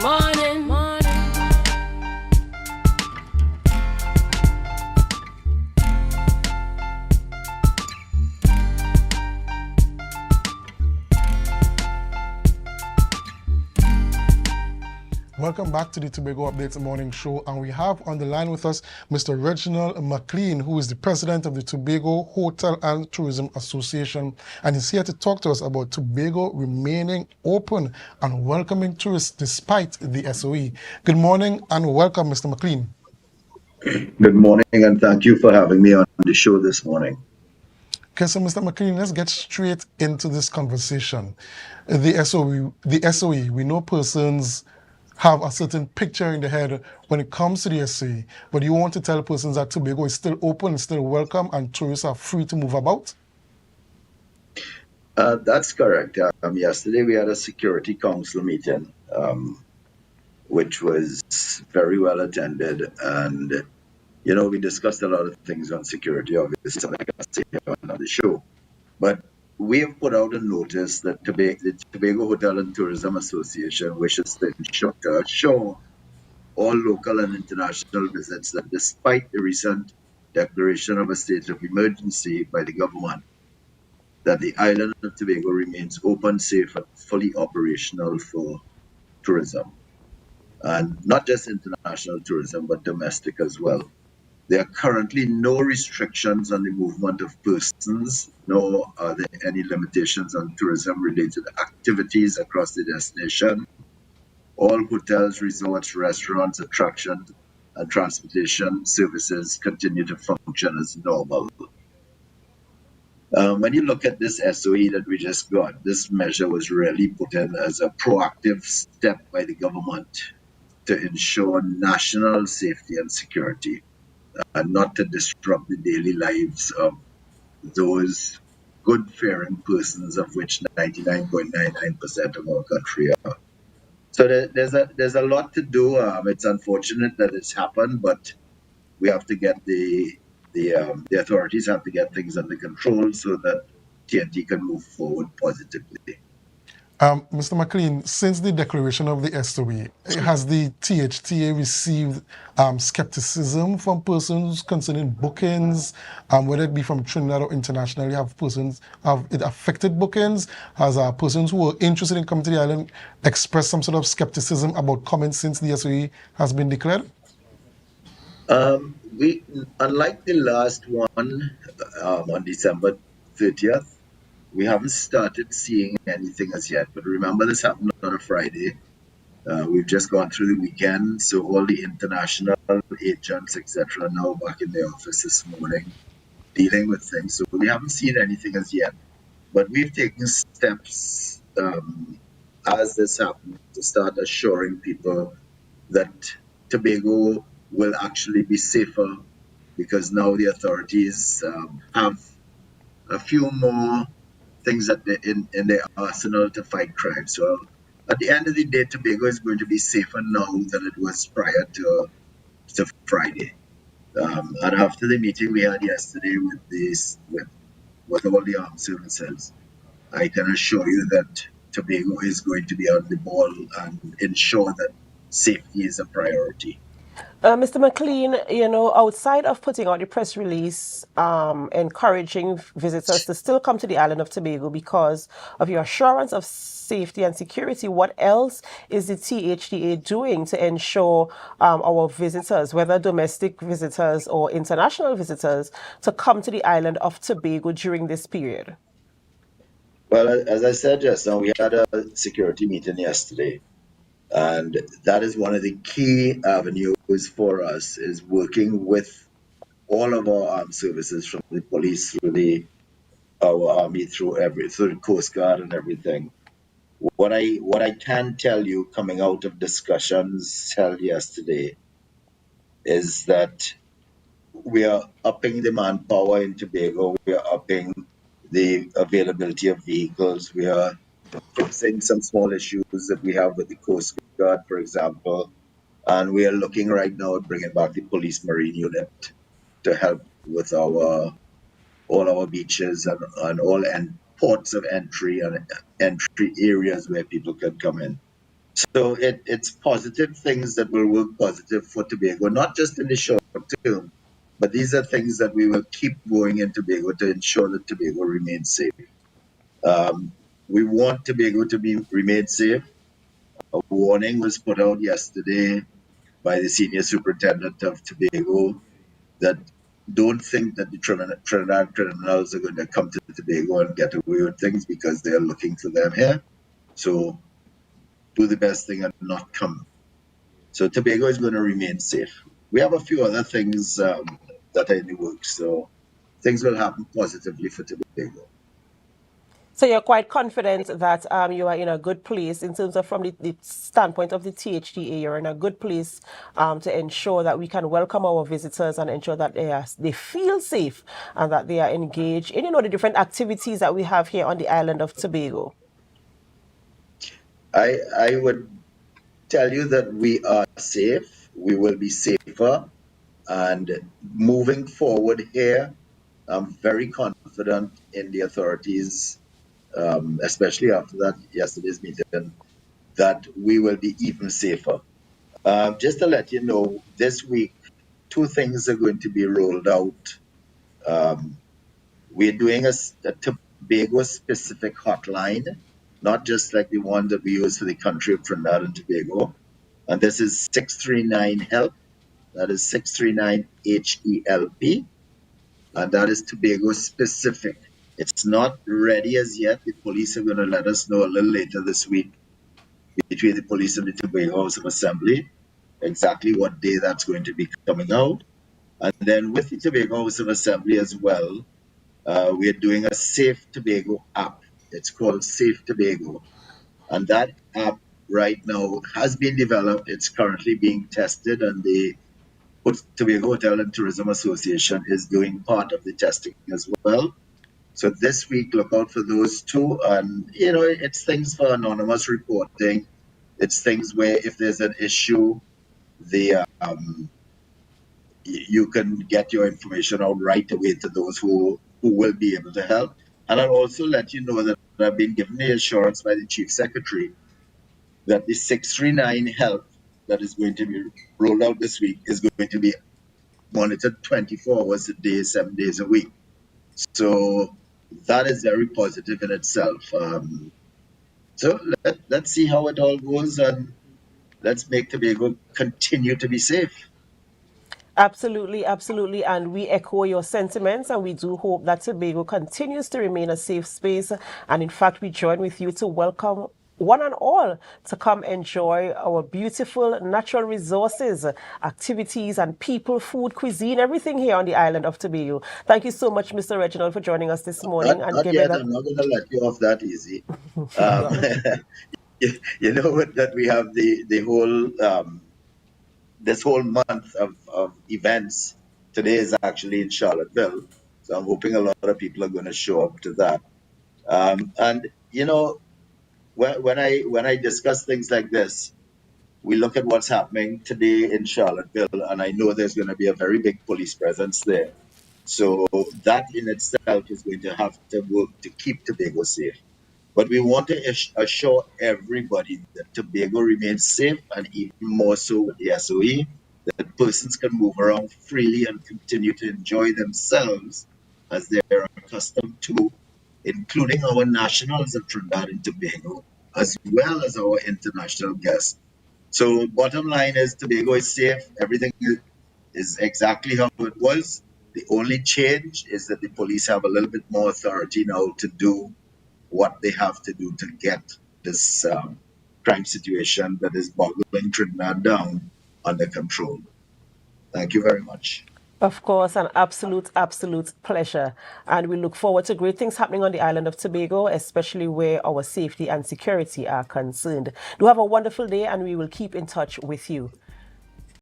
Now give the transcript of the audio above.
morning. Welcome back to the Tobago Updates Morning Show, and we have on the line with us Mr. Reginald McLean, who is the president of the Tobago Hotel and Tourism Association, and he's here to talk to us about Tobago remaining open and welcoming tourists despite the S.O.E. Good morning and welcome, Mr. McLean. Good morning, and thank you for having me on the show this morning. Okay, so Mr. McLean, let's get straight into this conversation. The S.O.E, we know persons have a certain picture in the head when it comes to the S.O.E, but you want to tell persons that Tobago is still open, still welcome, and tourists are free to move about? That's correct. Yesterday we had a security council meeting, which was very well attended, and we discussed a lot of things on security, obviously, so I can say on the show. But we have put out a notice that the Tobago Hotel and Tourism Association wishes to assure all local and international visits that despite the recent declaration of a state of emergency by the government, that the island of Tobago remains open, safe, and fully operational for tourism. And not just international tourism, but domestic as well. There are currently no restrictions on the movement of persons, nor are there any limitations on tourism-related activities across the destination. All hotels, resorts, restaurants, attractions, and transportation services continue to function as normal. When you look at this S.O.E that we just got, this measure was really put in as a proactive step by the government to ensure national safety and security, and not to disrupt the daily lives of those good-faring persons, of which 99.99% of our country are. So there's a lot to do. It's unfortunate that it's happened, but we have to get the authorities have to get things under control so that TNT can move forward positively. Mr. McLean, since the declaration of the S.O.E, has the THTA received skepticism from persons concerning bookings, whether it be from Trinidad or internationally? Have it affected bookings? Has persons who were interested in coming to the island expressed some sort of skepticism about coming since the S.O.E has been declared? We, unlike the last one on December 30th, we haven't started seeing anything as yet. But remember, this happened on a Friday. We've just gone through the weekend, so all the international agents, etc., are now back in the office this morning dealing with things. So we haven't seen anything as yet. But we've taken steps as this happened to start assuring people that Tobago will actually be safer, because now the authorities have a few more things that in their arsenal to fight crime. So at the end of the day, Tobago is going to be safer now than it was prior to Friday. And after the meeting we had yesterday with all the armed services, I can assure you that Tobago is going to be on the ball and ensure that safety is a priority. Mr. McLean, outside of putting out the press release encouraging visitors to still come to the island of Tobago because of your assurance of safety and security, what else is the THTA doing to ensure our visitors, whether domestic visitors or international visitors, to come to the island of Tobago during this period? Well, as I said just now, we had a security meeting yesterday. And that is one of the key avenues for us, is working with all of our armed services, from the police through our army, through the Coast Guard and everything. What I can tell you, coming out of discussions held yesterday, is that we are upping the manpower in Tobago. We are upping the availability of vehicles. We are fixing some small issues that we have with the Coast Guard, for example, and we are looking right now at bringing back the police marine unit to help with all our beaches and all ports of entry and entry areas where people can come in. So it's positive things that will work positive for Tobago, not just in the short term, but these are things that we will keep going in Tobago to ensure that Tobago remains safe. We want Tobago to remain safe. A warning was put out yesterday by the senior superintendent of Tobago that don't think that the Trinidad criminals are going to come to Tobago and get away with things because they are looking for them here. So do the best thing and not come. So Tobago is going to remain safe. We have a few other things that are in the works, so things will happen positively for Tobago. So you're quite confident that you are in a good place in terms of from the standpoint of the THTA. You're in a good place to ensure that we can welcome our visitors and ensure that they feel safe and that they are engaged in the different activities that we have here on the island of Tobago. I would tell you that we are safe. We will be safer, and moving forward here, I'm very confident in the authorities, especially after yesterday's meeting, that we will be even safer. Just to let you know, this week, two things are going to be rolled out. We're doing a Tobago-specific hotline, not just like the one that we use for the country of Trinidad and Tobago. And this is 639-HELP. That is 639-HELP. And that is Tobago-specific. It's not ready as yet. The police are going to let us know a little later this week, between the police and the Tobago House of Assembly, exactly what day that's going to be coming out. And then with the Tobago House of Assembly as well, we are doing a Safe Tobago app. It's called Safe Tobago. And that app right now has been developed. It's currently being tested, and the Tobago Hotel and Tourism Association is doing part of the testing as well. So this week, look out for those two. And, it's things for anonymous reporting. It's things where if there's an issue, you can get your information out right away to those who will be able to help. And I'll also let you know that I've been given the assurance by the Chief Secretary that the 639 help that is going to be rolled out this week is going to be monitored 24 hours a day, 7 days a week. So that is very positive in itself. So let's see how it all goes, and let's make Tobago continue to be safe. Absolutely, absolutely. And we echo your sentiments, and we do hope that Tobago continues to remain a safe space. And in fact, we join with you to welcome one and all to come enjoy our beautiful natural resources, activities, and people, food, cuisine, everything here on the island of Tobago. Thank you so much, Mr. Reginald, for joining us this morning and Not giving yet. us. I'm not going to let you off that easy. You know that we have the whole this whole month of events. Today is actually in Charlottesville, so I'm hoping a lot of people are going to show up to that. And when I discuss things like this, we look at what's happening today in Charlottesville, and I know there's going to be a very big police presence there. So that in itself is going to have to work to keep Tobago safe. But we want to assure everybody that Tobago remains safe, and even more so with the S.O.E, that persons can move around freely and continue to enjoy themselves as they're accustomed to, including our nationals of Trinidad and Tobago, as well as our international guests. So bottom line is Tobago is safe. Everything is exactly how it was. The only change is that the police have a little bit more authority now to do what they have to do to get this crime situation that is boggling Trinidad down under control. Thank you very much. Of course, an absolute, absolute pleasure. And we look forward to great things happening on the island of Tobago, especially where our safety and security are concerned. Do have a wonderful day, and we will keep in touch with you.